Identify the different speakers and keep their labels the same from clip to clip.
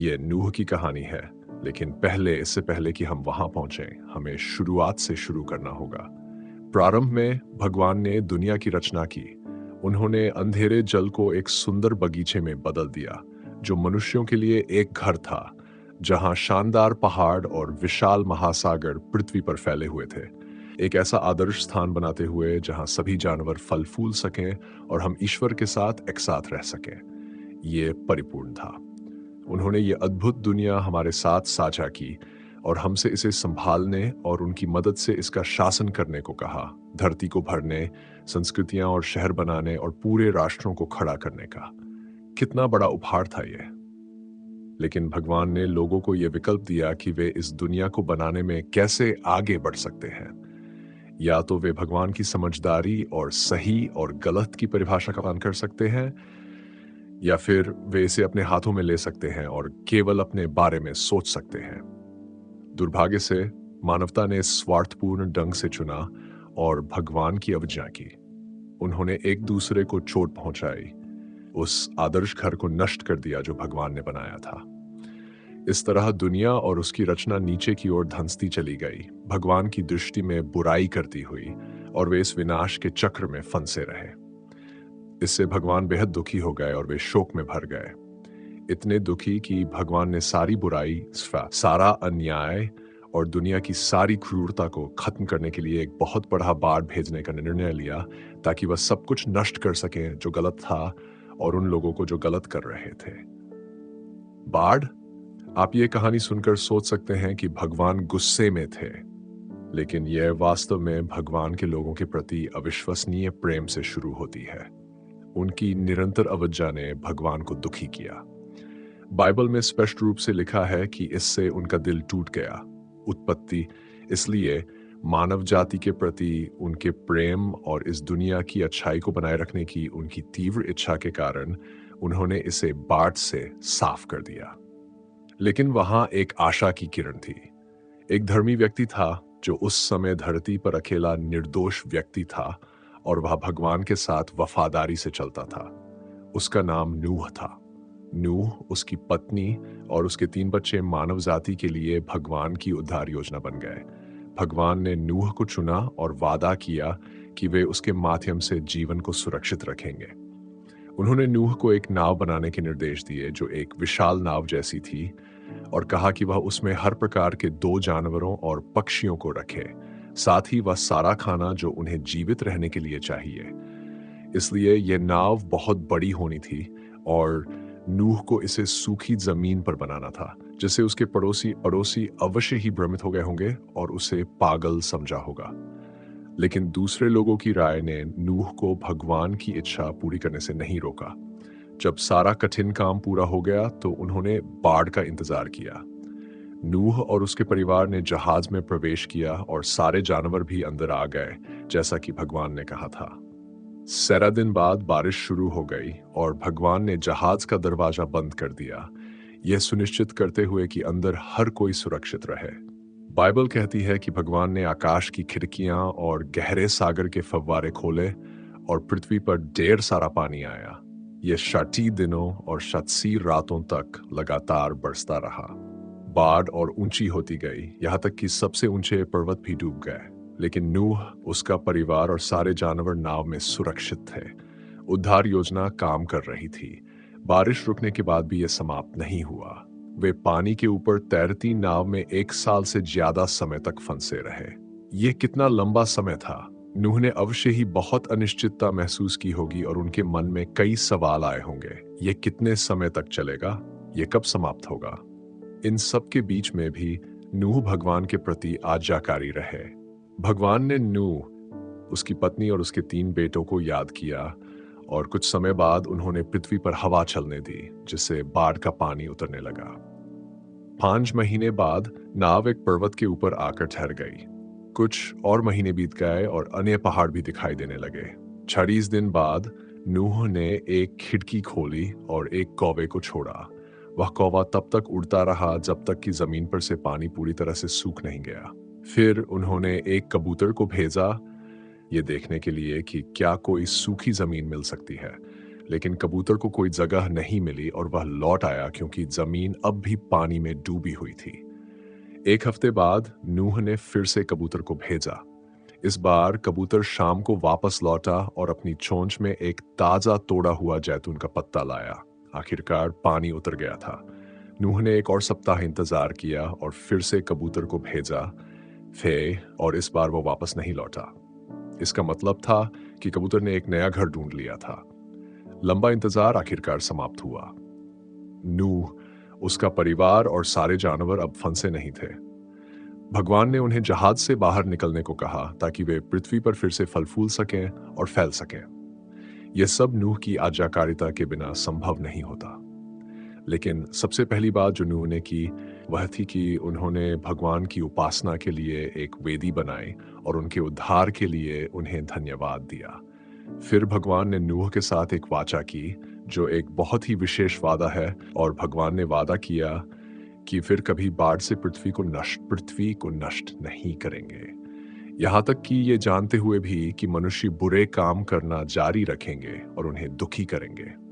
Speaker 1: ये नूह की कहानी है, लेकिन इससे पहले कि हम वहां पहुंचे, हमें शुरुआत से शुरू करना होगा। प्रारंभ में भगवान ने दुनिया की रचना की। उन्होंने अंधेरे जल को एक सुंदर बगीचे में बदल दिया, जो मनुष्यों के लिए एक घर था, जहां शानदार पहाड़ और विशाल महासागर पृथ्वी पर फैले हुए थे। एक ऐसा आदर्श स्थान बनाते हुए जहां सभी जानवर फल फूल सकें और हम ईश्वर के साथ एक साथ रह सकें। ये परिपूर्ण था। उन्होंने ये अद्भुत दुनिया हमारे साथ साझा की और हमसे इसे संभालने और उनकी मदद से इसका शासन करने को कहा। धरती को भरने, संस्कृतियां और शहर बनाने और पूरे राष्ट्रों को खड़ा करने का। कितना बड़ा उपहार था ये। लेकिन भगवान ने लोगों को यह विकल्प दिया कि वे इस दुनिया को बनाने में कैसे आगे बढ़ सकते हैं। या तो वे भगवान की समझदारी और सही और गलत की परिभाषा का पालन कर सकते हैं, या फिर वे इसे अपने हाथों में ले सकते हैं और केवल अपने बारे में सोच सकते हैं। दुर्भाग्य से मानवता ने स्वार्थपूर्ण ढंग से चुना और भगवान की अवज्ञा की। उन्होंने एक दूसरे को चोट पहुंचाई, उस आदर्श घर को नष्ट कर दिया जो भगवान ने बनाया था। इस तरह दुनिया और उसकी रचना नीचे की ओर धंसती चली गई, भगवान की दृष्टि में बुराई करती हुई, और वे इस विनाश के चक्र में फंसे रहे। इससे भगवान बेहद दुखी हो गए और वे शोक में भर गए। इतने दुखी कि भगवान ने सारी बुराई, सारा अन्याय और दुनिया की सारी क्रूरता को खत्म करने के लिए एक बहुत बड़ा बाढ़ भेजने का निर्णय लिया, ताकि वह सब कुछ नष्ट कर सकें जो गलत था और उन लोगों को जो गलत कर रहे थे। बाढ़। आप ये कहानी सुनकर सोच सकते हैं कि भगवान गुस्से में थे, लेकिन यह वास्तव में भगवान के लोगों के प्रति अविश्वसनीय प्रेम से शुरू होती है। उनकी निरंतर अवज्ञा ने भगवान को दुखी किया। बाइबल में स्पष्ट रूप से लिखा है कि इससे उनका दिल टूट गया। उत्पत्ति। इसलिए मानव जाति के प्रति उनके प्रेम और इस दुनिया की अच्छाई को बनाए रखने की उनकी तीव्र इच्छा के कारण उन्होंने इसे बाढ़ से साफ कर दिया। लेकिन वहां एक आशा की किरण थी। एक धर्मी व्यक्ति था जो उस समय धरती पर अकेला निर्दोष व्यक्ति था, और वह भगवान के साथ वफादारी से चलता था। उसका नाम नूह था। नूह, उसकी पत्नी और उसके 3 बच्चे मानव जाति के लिए भगवान की उद्धार योजना बन गए। भगवान ने नूह को चुना और वादा किया कि वे उसके माध्यम से जीवन को सुरक्षित रखेंगे। उन्होंने नूह को एक नाव बनाने के निर्देश दिए जो एक विशाल नाव जैसी थी, और कहा कि वह उसमें हर प्रकार के 2 जानवरों और पक्षियों को रखे, साथ ही वह सारा खाना जो उन्हें जीवित रहने के लिए चाहिए। इसलिए यह नाव बहुत बड़ी होनी थी और नूह को इसे सूखी जमीन पर बनाना था, जिससे उसके पड़ोसी अड़ोसी अवश्य ही भ्रमित हो गए होंगे और उसे पागल समझा होगा। लेकिन दूसरे लोगों की राय ने नूह को भगवान की इच्छा पूरी करने से नहीं रोका। जब सारा कठिन काम पूरा हो गया तो उन्होंने बाढ़ का इंतजार किया। नूह और उसके परिवार ने जहाज में प्रवेश किया और सारे जानवर भी अंदर आ गए, जैसा कि भगवान ने कहा था। 17 दिन बाद बारिश शुरू हो गई और भगवान ने जहाज का दरवाजा बंद कर दिया, यह सुनिश्चित करते हुए कि अंदर हर कोई सुरक्षित रहे। बाइबल कहती है कि भगवान ने आकाश की खिड़कियां और गहरे सागर के फव्वारे खोले और पृथ्वी पर ढेर सारा पानी आया। यह 60 दिनों और 60 रातों तक लगातार बरसता रहा। बाढ़ और ऊंची होती गई, यहाँ तक कि सबसे ऊंचे पर्वत भी डूब गए। लेकिन नूह, उसका परिवार और सारे जानवर नाव में सुरक्षित थे। उद्धार योजना काम कर रही थी। बारिश रुकने के बाद भी यह समाप्त नहीं हुआ। वे पानी के ऊपर तैरती नाव में 1 साल से ज्यादा समय तक फंसे रहे। ये कितना लंबा समय था। नूह ने अवश्य ही बहुत अनिश्चितता महसूस की होगी और उनके मन में कई सवाल आए होंगे। ये कितने समय तक चलेगा? ये कब समाप्त होगा? इन सब के बीच में भी नूह भगवान के प्रति आज्ञाकारी रहे। भगवान ने नूह, उसकी पत्नी और उसके 3 बेटों को याद किया, और कुछ समय बाद उन्होंने पृथ्वी पर हवा चलने दी, जिससे बाढ़ का पानी उतरने लगा। 5 महीने बाद नाव एक पर्वत के ऊपर आकर ठहर गई। कुछ और महीने बीत गए और अन्य पहाड़ भी दिखाई देने लगे। 36 दिन बाद नूह ने एक खिड़की खोली और एक कौवे को छोड़ा। वह कौवा तब तक उड़ता रहा जब तक कि जमीन पर से पानी पूरी तरह से सूख नहीं गया। फिर उन्होंने एक कबूतर को भेजा, ये देखने के लिए कि क्या कोई सूखी जमीन मिल सकती है। लेकिन कबूतर को कोई जगह नहीं मिली और वह लौट आया क्योंकि जमीन अब भी पानी में डूबी हुई थी। एक हफ्ते बाद नूह ने फिर से कबूतर को भेजा। इस बार कबूतर शाम को वापस लौटा और अपनी चोंच में एक ताजा तोड़ा हुआ जैतून का पत्ता लाया। आखिरकार पानी उतर गया था। नूह ने एक और सप्ताह इंतजार किया और फिर से कबूतर को भेजा और इस बार वो वापस नहीं लौटा। इसका मतलब था कि कबूतर ने एक नया घर ढूंढ लिया था। लंबा इंतजार आखिरकार समाप्त हुआ। नूह, उसका परिवार और सारे जानवर अब फंसे नहीं थे। भगवान ने उन्हें जहाज से बाहर निकलने को कहा ताकि वे पृथ्वी पर फिर से फल फूल सकें और फैल सकें। यह सब नूह की आज्ञाकारिता के बिना संभव नहीं होता। लेकिन सबसे पहली बात जो नूह ने की वह थी कि उन्होंने भगवान की उपासना के लिए एक वेदी बनाई और उनके उद्धार के लिए उन्हें धन्यवाद दिया। फिर भगवान ने नूह के साथ एक वाचा की जो एक बहुत ही विशेष वादा है, और भगवान ने वादा किया कि फिर कभी बाढ़ से पृथ्वी को नष्ट नहीं करेंगे। यहाँ तक कि ये जानते हुए भी कि मनुष्य बुरे काम करना जारी रखेंगे और उन्हें दुखी करेंगे।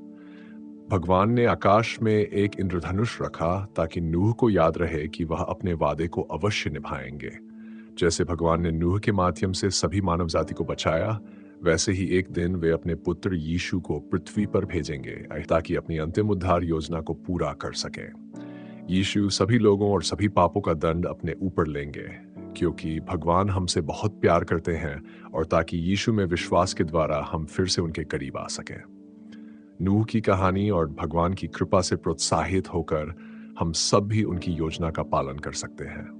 Speaker 1: भगवान ने आकाश में एक इंद्रधनुष रखा ताकि नूह को याद रहे कि वह अपने वादे को अवश्य निभाएंगे। जैसे भगवान ने नूह के माध्यम से सभी मानव जाति को बचाया, वैसे ही एक दिन वे अपने पुत्र यीशु को पृथ्वी पर भेजेंगे ताकि अपनी अंतिम उद्धार योजना को पूरा कर सकें। यीशु सभी लोगों और सभी पापों का दंड अपने ऊपर लेंगे क्योंकि भगवान हमसे बहुत प्यार करते हैं, और ताकि यीशु में विश्वास के द्वारा हम फिर से उनके करीब आ सकें। नूह की कहानी और भगवान की कृपा से प्रोत्साहित होकर हम सब भी उनकी योजना का पालन कर सकते हैं।